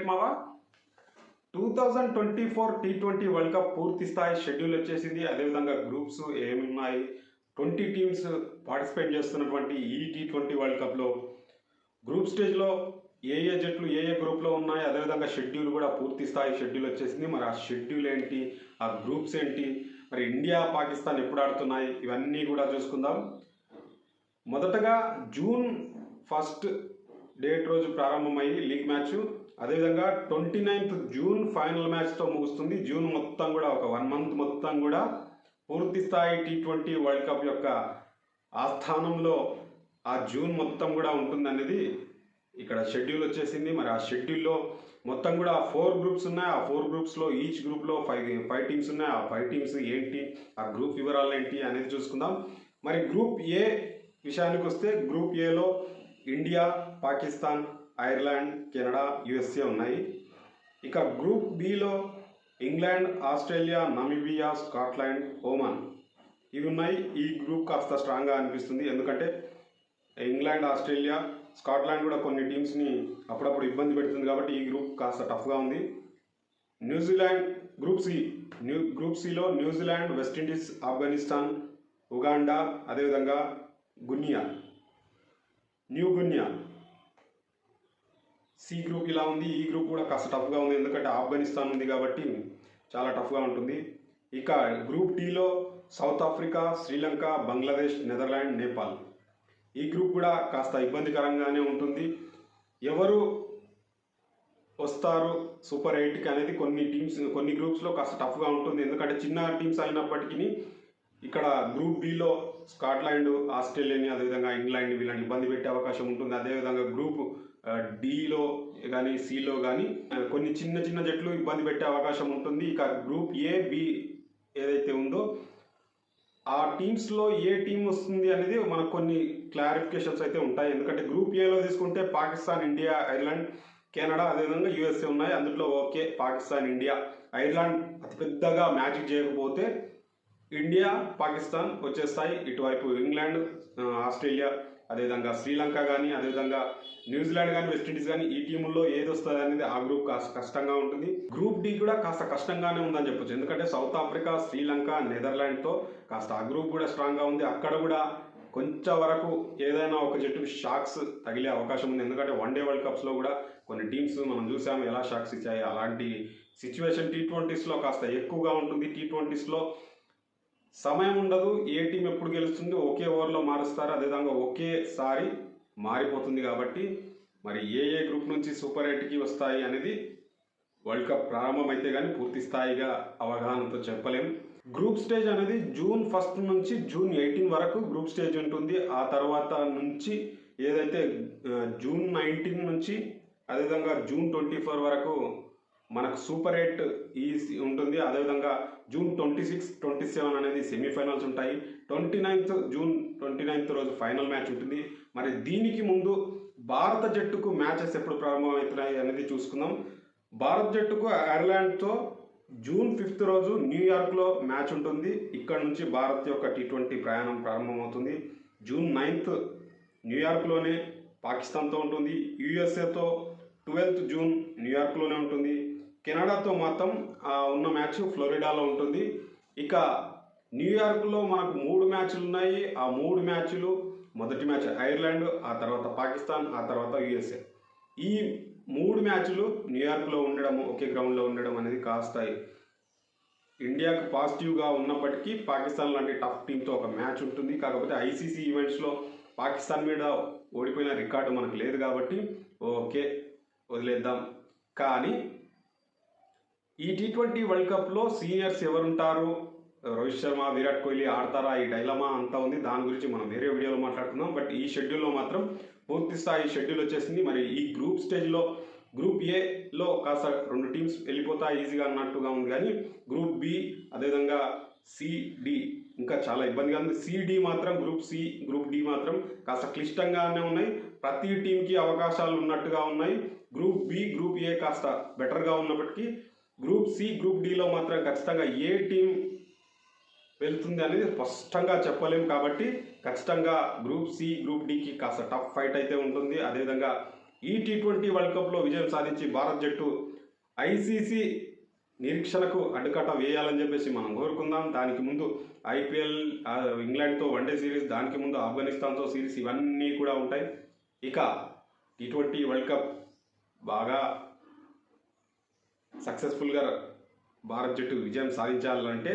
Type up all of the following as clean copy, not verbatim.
మావా 2024 T20 world cup పూర్తి స్థాయి షెడ్యూల్ వచ్చేసింది. అదేవిధంగా గ్రూప్స్ ఏమున్నాయి, 20 టీమ్స్ పార్టిసిపేట్ చేస్తున్నటువంటి ఈ T20 వరల్డ్ కప్లో గ్రూప్ స్టేజ్లో ఏ జట్లు ఏ గ్రూప్లో ఉన్నాయి, అదేవిధంగా షెడ్యూల్ కూడా పూర్తి స్థాయి షెడ్యూల్ వచ్చేసింది. మరి ఆ షెడ్యూల్ ఏంటి, ఆ గ్రూప్స్ ఏంటి, మరి ఇండియా పాకిస్తాన్ ఎప్పుడు ఆడుతున్నాయి, ఇవన్నీ కూడా చూసుకుందాం. మొదటగా జూన్ 1 డేట్ రోజు ప్రారంభమయ్యి లీగ్ మ్యాచ్, అదేవిధంగా 29th జూన్ ఫైనల్ మ్యాచ్తో ముగుస్తుంది. జూన్ మొత్తం కూడా ఒక 1 month మొత్తం కూడా పూర్తి స్థాయి T20 వరల్డ్ కప్ యొక్క ఆస్థానంలో ఆ జూన్ మొత్తం కూడా ఉంటుంది అనేది ఇక్కడ షెడ్యూల్ వచ్చేసింది. మరి ఆ షెడ్యూల్లో మొత్తం కూడా 4 గ్రూప్స్ ఉన్నాయి. ఆ 4 గ్రూప్స్లో ఈచ్ గ్రూప్లో 5 టీమ్స్ ఉన్నాయి. ఆ 5 టీమ్స్ ఏంటి, ఆ గ్రూప్ వివరాలు ఏంటి అనేది చూసుకుందాం. మరి గ్రూప్ ఏ విషయానికి వస్తే గ్రూప్ ఏలో India, Pakistan, Ireland, Canada, USA ఉన్నాయి. ఇక group below England, Australia, Namibia, Scotland, Oman ఇవి ఉన్నాయి. ఈ గ్రూప్ కాస్త స్ట్రాంగ్గా అనిపిస్తుంది, ఎందుకంటే ఇంగ్లాండ్, ఆస్ట్రేలియా, స్కాట్లాండ్ కూడా కొన్ని టీమ్స్ని అప్పుడప్పుడు ఇబ్బంది పెడుతుంది కాబట్టి ఈ గ్రూప్ కాస్త టఫ్గా ఉంది. న్యూజిలాండ్ గ్రూప్ సిలో న్యూజిలాండ్, వెస్టిండీస్, ఆఫ్ఘనిస్తాన్, ఉగాండా, అదేవిధంగా న్యూ గున్యా. సి గ్రూప్ ఇలా ఉంది. ఈ గ్రూప్ కూడా కాస్త టఫ్గా ఉంది, ఎందుకంటే ఆఫ్ఘనిస్తాన్ ఉంది కాబట్టి చాలా టఫ్గా ఉంటుంది. ఇక గ్రూప్ డిలో South Africa, Sri Lanka, Bangladesh, Netherland, Nepal. ఈ గ్రూప్ కూడా కాస్త ఇబ్బందికరంగానే ఉంటుంది. ఎవరు వస్తారు సూపర్ 8కి అనేది కొన్ని గ్రూప్స్లో కాస్త టఫ్గా ఉంటుంది, ఎందుకంటే చిన్న టీమ్స్ అయినప్పటికీ ఇక్కడ గ్రూప్ బిలో స్కాట్లాండ్, ఆస్ట్రేలియాని, అదేవిధంగా ఇంగ్లాండ్ వీళ్ళని ఇబ్బంది పెట్టే అవకాశం ఉంటుంది. అదేవిధంగా గ్రూప్ డిలో కానీ సిలో కానీ కొన్ని చిన్న జట్లు ఇబ్బంది పెట్టే అవకాశం ఉంటుంది. ఇక గ్రూప్ ఏ బి ఏదైతే ఉందో ఆ టీమ్స్లో ఏ టీం వస్తుంది అనేది మనకు కొన్ని క్లారిఫికేషన్స్ అయితే ఉంటాయి. ఎందుకంటే గ్రూప్ ఏలో తీసుకుంటే పాకిస్తాన్, ఇండియా, ఐర్లాండ్, కెనడా, అదేవిధంగా USA ఉన్నాయి. అందులో ఓకే పాకిస్తాన్, ఇండియా, ఐర్లాండ్ అతిపెద్దగా మ్యాజిక్ చేయకపోతే ఇండియా, పాకిస్తాన్ వచ్చేస్తాయి. ఇటువైపు ఇంగ్లాండ్, ఆస్ట్రేలియా, అదేవిధంగా శ్రీలంక కానీ, అదేవిధంగా న్యూజిలాండ్ కానీ, వెస్టిండీస్ కానీ ఈ టీముల్లో ఏది వస్తుంది అనేది ఆ గ్రూప్ కాస్త కష్టంగా ఉంటుంది. గ్రూప్ డి కూడా కాస్త కష్టంగానే ఉందని చెప్పొచ్చు, ఎందుకంటే సౌత్ ఆఫ్రికా, శ్రీలంక, నెదర్లాండ్తో కాస్త ఆ గ్రూప్ కూడా స్ట్రాంగ్గా ఉంది. అక్కడ కూడా కొంచెం వరకు ఏదైనా ఒక జట్టుకు షాక్స్ తగిలే అవకాశం ఉంది, ఎందుకంటే వన్డే వరల్డ్ కప్స్లో కూడా కొన్ని టీమ్స్ మనం చూసాము ఎలా షాక్స్ ఇచ్చాయి. అలాంటి సిచ్యువేషన్ T20స్లో కాస్త ఎక్కువగా ఉంటుంది. T20స్లో సమయం ఉండదు, ఏ టీం ఎప్పుడు గెలుస్తుంది ఒకే ఓవర్లో మారుస్తారు, అదేవిధంగా ఒకేసారి మారిపోతుంది. కాబట్టి మరి ఏ గ్రూప్ నుంచి సూపర్ 8కి వస్తాయి అనేది వరల్డ్ కప్ ప్రారంభమైతే కానీ పూర్తి స్థాయిగా అవగాహనతో చెప్పలేం. గ్రూప్ స్టేజ్ అనేది జూన్ 1 నుంచి జూన్ 18 వరకు గ్రూప్ స్టేజ్ ఉంటుంది. ఆ తర్వాత నుంచి ఏదైతే జూన్ 19 నుంచి అదేవిధంగా జూన్ 24 వరకు మనకు సూపర్ 8 ఉంటుంది. అదేవిధంగా జూన్ 26, 27 అనేది సెమీఫైనల్స్ ఉంటాయి. జూన్ 29 రోజు ఫైనల్ మ్యాచ్ ఉంటుంది. మరి దీనికి ముందు భారత జట్టుకు మ్యాచెస్ ఎప్పుడు ప్రారంభమవుతున్నాయి అనేది చూసుకుందాం. భారత జట్టుకు ఐర్లాండ్తో జూన్ 5 రోజు న్యూయార్క్లో మ్యాచ్ ఉంటుంది. ఇక్కడ నుంచి భారత్ యొక్క T20 ప్రయాణం ప్రారంభమవుతుంది. జూన్ 9 న్యూయార్క్లోనే పాకిస్తాన్తో ఉంటుంది. USAతో 12th జూన్ న్యూయార్క్లోనే ఉంటుంది. కెనడాతో మాత్రం ఉన్న మ్యాచ్ ఫ్లోరిడాలో ఉంటుంది. ఇక న్యూయార్క్లో మనకు 3 మ్యాచ్లు ఉన్నాయి. ఆ 3 మ్యాచ్లు మొదటి మ్యాచ్ ఐర్లాండ్, ఆ తర్వాత పాకిస్తాన్, ఆ తర్వాత USA. ఈ 3 మ్యాచ్లు న్యూయార్క్లో ఉండడం, ఒకే గ్రౌండ్లో ఉండడం అనేది కాస్త ఇండియాకు పాజిటివ్గా ఉన్నప్పటికీ పాకిస్తాన్ లాంటి టఫ్ టీంతో ఒక మ్యాచ్ ఉంటుంది. కాకపోతే ICC ఈవెంట్స్లో పాకిస్తాన్ మీద ఓడిపోయిన రికార్డు మనకు లేదు కాబట్టి ఓకే వదిలేద్దాం. కానీ ఈ T20 వరల్డ్ కప్లో సీనియర్స్ ఎవరుంటారు, రోహిత్ శర్మ, విరాట్ కోహ్లీ ఆడతారా, ఈ డైలమా అంతా ఉంది. దాని గురించి మనం వేరే వీడియోలో మాట్లాడుకుందాం. బట్ ఈ షెడ్యూల్లో మాత్రం పూర్తి స్థాయి షెడ్యూల్ వచ్చేసింది. మరి ఈ గ్రూప్ స్టేజ్లో గ్రూప్ ఏలో కాస్త 2 టీమ్స్ వెళ్ళిపోతాయి ఈజీగా అన్నట్టుగా ఉంది, కానీ గ్రూప్ బి, అదేవిధంగా CD ఇంకా చాలా ఇబ్బందిగా ఉంది. CD మాత్రం, గ్రూప్ సి, గ్రూప్ డి మాత్రం కాస్త క్లిష్టంగానే ఉన్నాయి. ప్రతి టీంకి అవకాశాలు ఉన్నట్టుగా ఉన్నాయి. గ్రూప్ బి, గ్రూప్ ఏ కాస్త బెటర్గా ఉన్నప్పటికీ గ్రూప్ సి, గ్రూప్ డిలో మాత్రం ఖచ్చితంగా ఏ టీం వెళ్తుంది అనేది స్పష్టంగా చెప్పలేము. కాబట్టి ఖచ్చితంగా గ్రూప్ సి, గ్రూప్ డికి కాస్త టఫ్ ఫైట్ అయితే ఉంటుంది. అదేవిధంగా ఈ T20 వరల్డ్ కప్లో విజయం సాధించి భారత్ జట్టు ఐసీసీ నిరీక్షణకు అడ్డుకట్ట వేయాలని చెప్పేసి మనం కోరుకుందాం. దానికి ముందు ఐపీఎల్, ఇంగ్లాండ్తో వన్డే సిరీస్, దానికి ముందు ఆఫ్ఘనిస్తాన్తో సిరీస్, ఇవన్నీ కూడా ఉంటాయి. ఇక T20 వరల్డ్ కప్ బాగా సక్సెస్ఫుల్గా భారత్ జట్టు విజయం సాధించాలంటే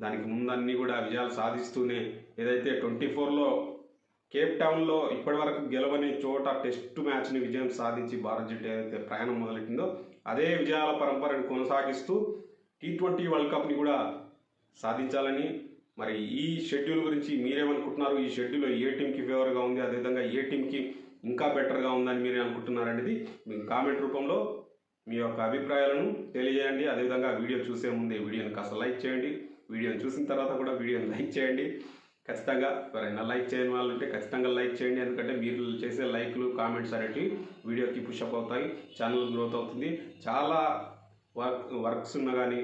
దానికి ముందన్నీ కూడా విజయాలు సాధిస్తూనే, ఏదైతే 24లో కేప్ టౌన్లో ఇప్పటివరకు గెలవని చోట టెస్ట్ మ్యాచ్ని విజయం సాధించి భారత్ జట్టు ఏదైతే ప్రయాణం మొదలెట్టిందో అదే విజయాల పరంపరను కొనసాగిస్తూ T20 వరల్డ్ కప్ని కూడా సాధించాలని, మరి ఈ షెడ్యూల్ గురించి మీరేమనుకుంటున్నారు? ఈ షెడ్యూల్ ఏ టీంకి ఫేవర్గా ఉంది, అదేవిధంగా ఏ టీంకి ఇంకా బెటర్గా ఉందని మీరే అనుకుంటున్నారు అనేది మీ కామెంట్ రూపంలో మీ యొక్క అభిప్రాయాలను తెలియజేయండి. అదేవిధంగా వీడియో చూసే ముందే వీడియోని కాస్త లైక్ చేయండి. వీడియోని చూసిన తర్వాత కూడా వీడియోని లైక్ చేయండి. ఖచ్చితంగా ఎవరైనా లైక్ చేయని వాళ్ళు ఉంటే ఖచ్చితంగా లైక్ చేయండి. ఎందుకంటే మీరు చేసే లైక్లు, కామెంట్స్ అనేటివి వీడియోకి పుషప్ అవుతాయి, ఛానల్ గ్రోత్ అవుతుంది. చాలా వర్క్స్ ఉన్నా కానీ,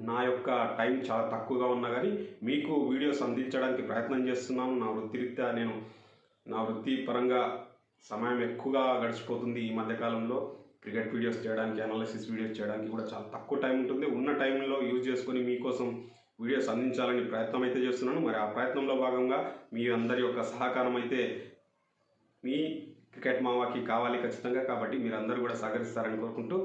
నా యొక్క టైం చాలా తక్కువగా ఉన్నా కానీ మీకు వీడియోస్ అందించడానికి ప్రయత్నం చేస్తున్నాను. నా వృత్తిరీత్యా నా వృత్తిపరంగా సమయం ఎక్కువగా గడిచిపోతుంది. ఈ మధ్యకాలంలో క్రికెట్ వీడియోస్ చేయడానికి, అనాలిసిస్ వీడియోస్ చేయడానికి కూడా చాలా తక్కువ టైం ఉంటుంది. ఉన్న టైంలో యూజ్ చేసుకొని మీకోసం వీడియోస్ అందించాలని ప్రయత్నం అయితే చేస్తున్నాను. మరి ఆ ప్రయత్నంలో భాగంగా మీ అందరి యొక్క సహకారం అయితే మీ క్రికెట్ మావాకి కావాలి ఖచ్చితంగా. కాబట్టి మీరందరూ కూడా సహకరిస్తారని కోరుకుంటూ